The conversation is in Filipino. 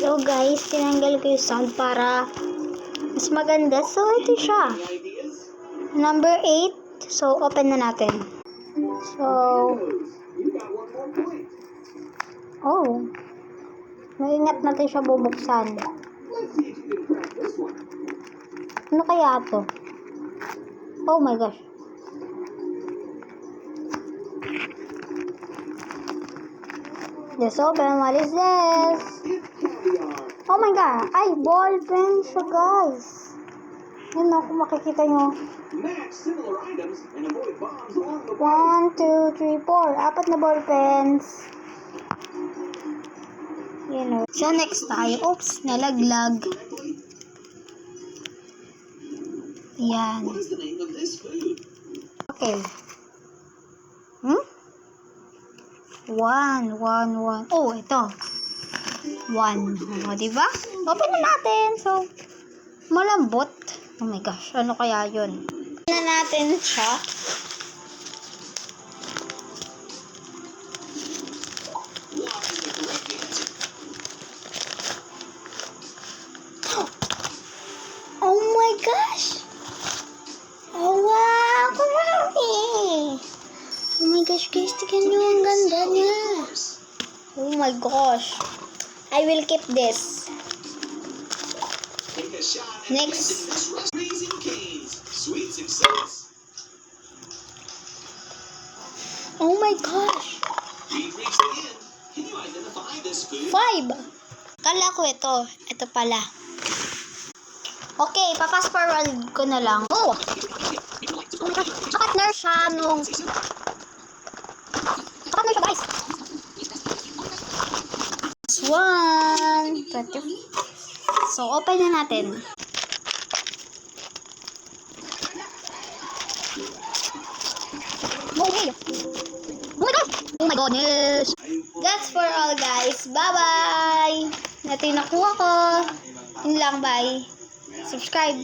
So guys, tinanggal ko yung sound para mas maganda. So ito siya. Number 8. So open na natin. So maingat natin siya bubuksan. Ano kaya to? Oh my gosh. Let's open. What is this? Oh my god. Ay, ball pen siya, guys. Yun na, kung makikita nyo. 1, 2, 3, 4. 4 na ball pens. You know. So, next tayo. Oops, nalaglag. Yan. Okay. 1. Oh, ito. 1. O, diba? Open na natin. So, malambot. Oh my gosh, ano kaya yun? Open na natin siya. Oh my gosh! Oh wow! Kumami! Oh my gosh, guys, tignan nyo ang ganda niya. Oh my gosh. I will keep this. Next. Oh my gosh. 5. Kala ko ito. Ito pala. Okay, papas forward ko na lang. Oh! Oh my gosh. Partner siya nung... Partner siya, guys. 1. 20. So, open na natin. Okay. Oh my goodness. That's for all, guys. Bye-bye. Natin nakuha ko. Yun lang, bye. Subscribe.